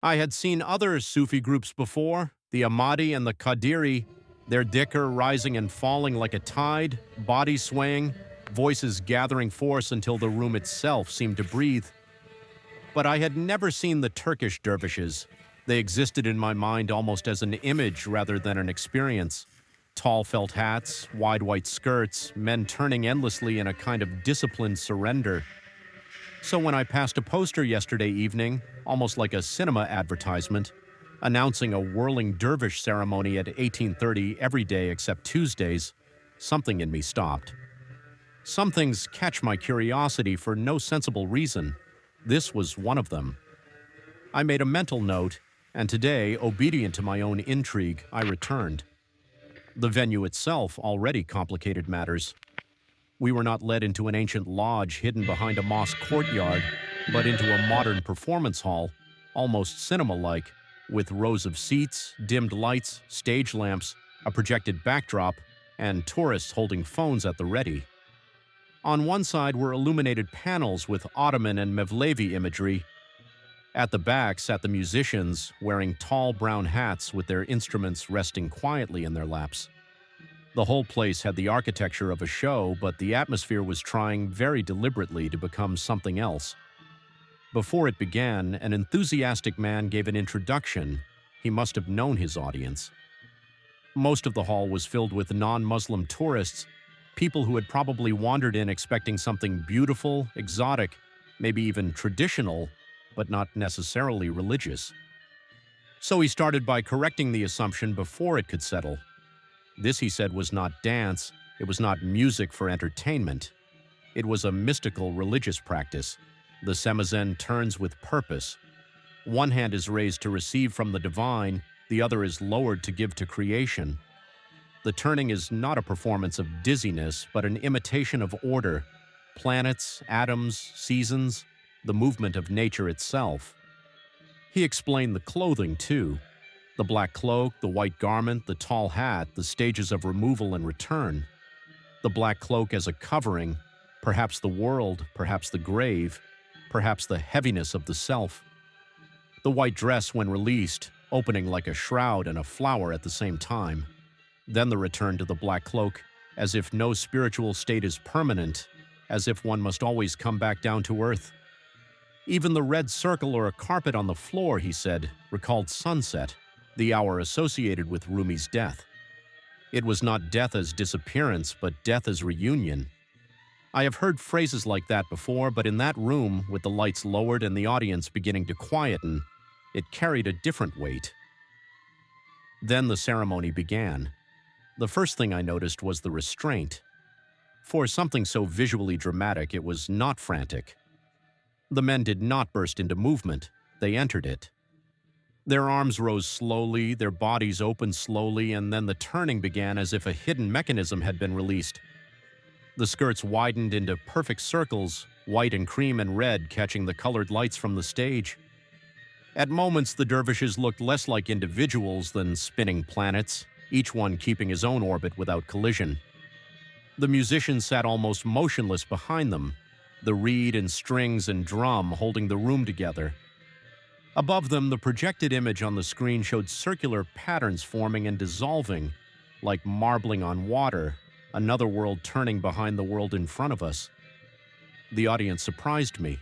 I had seen other Sufi groups before, the Ahmadi and the Qadiri, their dhikr rising and falling like a tide, bodies swaying, voices gathering force until the room itself seemed to breathe. But I had never seen the Turkish dervishes. They existed in my mind almost as an image rather than an experience. Tall felt hats, wide white skirts, men turning endlessly in a kind of disciplined surrender. So when I passed a poster yesterday evening, almost like a cinema advertisement, announcing a whirling dervish ceremony at 1830 every day except Tuesdays, something in me stopped. Some things catch my curiosity for no sensible reason. This was one of them. I made a mental note, and today, obedient to my own intrigue, I returned. The venue itself already complicated matters. We were not led into an ancient lodge hidden behind a mosque courtyard, but into a modern performance hall, almost cinema-like, with rows of seats, dimmed lights, stage lamps, a projected backdrop, and tourists holding phones at the ready. On one side were illuminated panels with Ottoman and Mevlevi imagery. At the back sat the musicians, wearing tall brown hats with their instruments resting quietly in their laps. The whole place had the architecture of a show, but the atmosphere was trying very deliberately to become something else. Before it began, an enthusiastic man gave an introduction. He must have known his audience. Most of the hall was filled with non-Muslim tourists, people who had probably wandered in expecting something beautiful, exotic, maybe even traditional, but not necessarily religious. So he started by correcting the assumption before it could settle. This, he said, was not dance, it was not music for entertainment. It was a mystical religious practice. The semazen turns with purpose. One hand is raised to receive from the divine, the other is lowered to give to creation. The turning is not a performance of dizziness, but an imitation of order, planets, atoms, seasons, the movement of nature itself. He explained the clothing, too. The black cloak, the white garment, the tall hat, the stages of removal and return. The black cloak as a covering, perhaps the world, perhaps the grave, perhaps the heaviness of the self. The white dress when released, opening like a shroud and a flower at the same time. Then the return to the black cloak, as if no spiritual state is permanent, as if one must always come back down to earth. Even the red circle or a carpet on the floor, he said, recalled sunset, the hour associated with Rumi's death. It was not death as disappearance, but death as reunion. I have heard phrases like that before, but in that room, with the lights lowered and the audience beginning to quieten, it carried a different weight. Then the ceremony began. The first thing I noticed was the restraint. For something so visually dramatic, it was not frantic. The men did not burst into movement, they entered it. Their arms rose slowly, their bodies opened slowly, and then the turning began as if a hidden mechanism had been released. The skirts widened into perfect circles, white and cream and red catching the colored lights from the stage. At moments, the dervishes looked less like individuals than spinning planets, each one keeping his own orbit without collision. The musicians sat almost motionless behind them, the reed and strings and drum holding the room together. Above them, the projected image on the screen showed circular patterns forming and dissolving, like marbling on water, another world turning behind the world in front of us. The audience surprised me.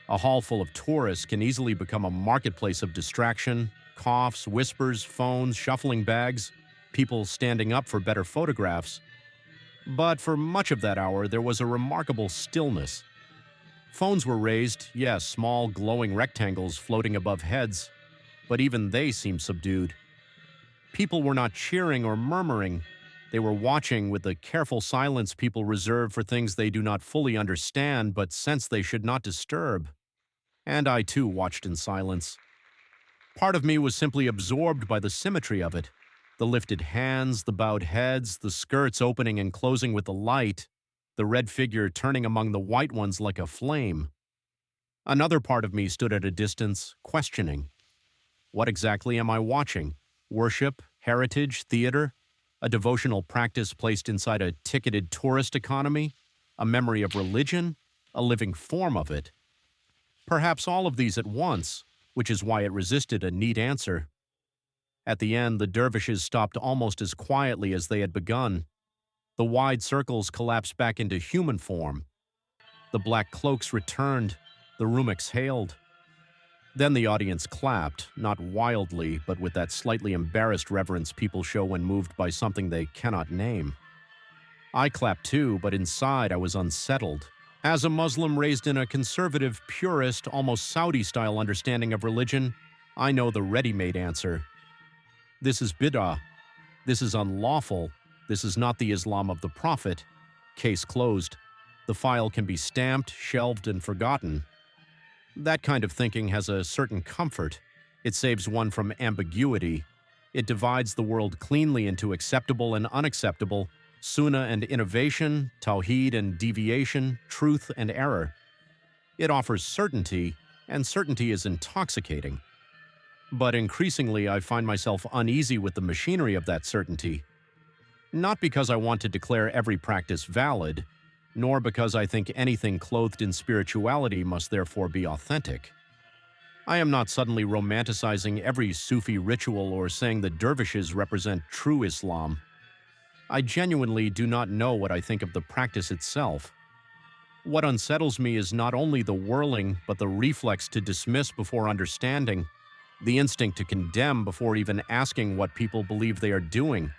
A hall full of tourists can easily become a marketplace of distraction, coughs, whispers, phones, shuffling bags, people standing up for better photographs. But for much of that hour, there was a remarkable stillness. Phones were raised, yes, small glowing rectangles floating above heads, but even they seemed subdued. People were not cheering or murmuring. They were watching with the careful silence people reserve for things they do not fully understand but sense they should not disturb. And I too watched in silence. Part of me was simply absorbed by the symmetry of it. The lifted hands, the bowed heads, the skirts opening and closing with the light, the red figure turning among the white ones like a flame. Another part of me stood at a distance, questioning. What exactly am I watching? Worship, heritage, theater? A devotional practice placed inside a ticketed tourist economy? A memory of religion? A living form of it? Perhaps all of these at once, which is why it resisted a neat answer. At the end, the dervishes stopped almost as quietly as they had begun. The wide circles collapsed back into human form. The black cloaks returned. The room exhaled. Then the audience clapped, not wildly, but with that slightly embarrassed reverence people show when moved by something they cannot name. I clapped too, but inside I was unsettled. As a Muslim raised in a conservative, purist, almost Saudi-style understanding of religion, I know the ready-made answer. This is bid'ah. This is unlawful. This is not the Islam of the Prophet. Case closed. The file can be stamped, shelved, and forgotten. That kind of thinking has a certain comfort. It saves one from ambiguity. It divides the world cleanly into acceptable and unacceptable, sunnah and innovation, tawheed and deviation, truth and error. It offers certainty, and certainty is intoxicating. But increasingly, I find myself uneasy with the machinery of that certainty. Not because I want to declare every practice valid, nor because I think anything clothed in spirituality must therefore be authentic. I am not suddenly romanticizing every Sufi ritual or saying the dervishes represent true Islam. I genuinely do not know what I think of the practice itself. What unsettles me is not only the whirling, but the reflex to dismiss before understanding, the instinct to condemn before even asking what people believe they are doing.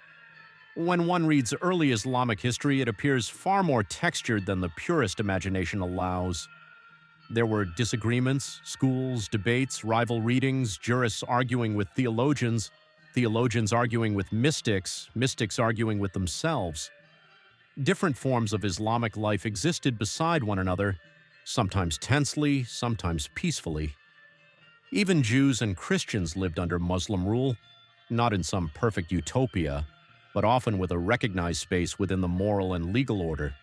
When one reads early Islamic history, it appears far more textured than the purest imagination allows. There were disagreements, schools, debates, rival readings, jurists arguing with theologians, theologians arguing with mystics, mystics arguing with themselves. Different forms of Islamic life existed beside one another, sometimes tensely, sometimes peacefully. Even Jews and Christians lived under Muslim rule, not in some perfect utopia, but often with a recognized space within the moral and legal order.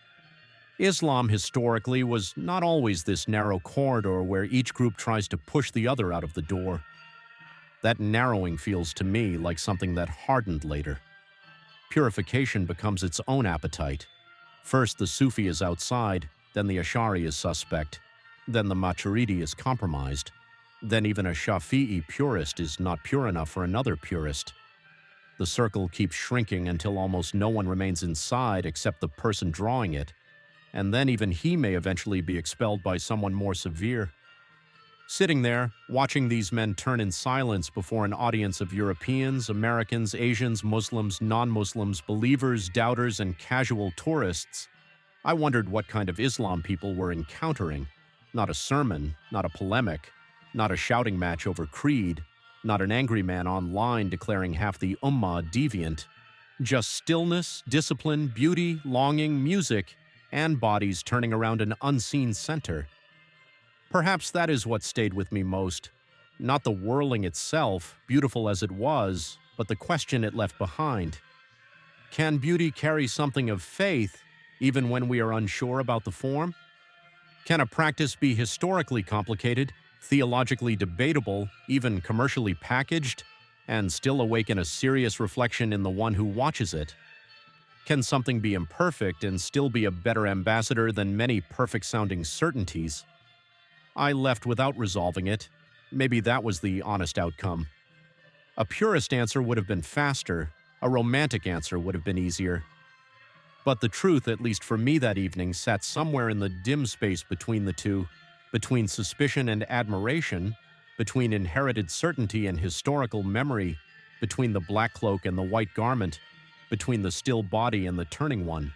Islam historically was not always this narrow corridor where each group tries to push the other out of the door. That narrowing feels to me like something that hardened later. Purification becomes its own appetite. First the Sufi is outside, then the Ash'ari is suspect, then the Maturidi is compromised, then even a Shafi'i purist is not pure enough for another purist. The circle keeps shrinking until almost no one remains inside except the person drawing it, and then even he may eventually be expelled by someone more severe. Sitting there, watching these men turn in silence before an audience of Europeans, Americans, Asians, Muslims, non-Muslims, believers, doubters, and casual tourists, I wondered what kind of Islam people were encountering. Not a sermon, not a polemic, not a shouting match over creed, not an angry man online declaring half the ummah deviant. Just stillness, discipline, beauty, longing, music, and bodies turning around an unseen center. Perhaps that is what stayed with me most. Not the whirling itself, beautiful as it was, but the question it left behind. Can beauty carry something of faith, even when we are unsure about the form? Can a practice be historically complicated, theologically debatable, even commercially packaged, and still awaken a serious reflection in the one who watches it? Can something be imperfect and still be a better ambassador than many perfect-sounding certainties? I left without resolving it. Maybe that was the honest outcome. A purist answer would have been faster. A romantic answer would have been easier. But the truth, at least for me that evening, sat somewhere in the dim space between the two, between suspicion and admiration, between inherited certainty and historical memory, between the black cloak and the white garment, between the still body and the turning one.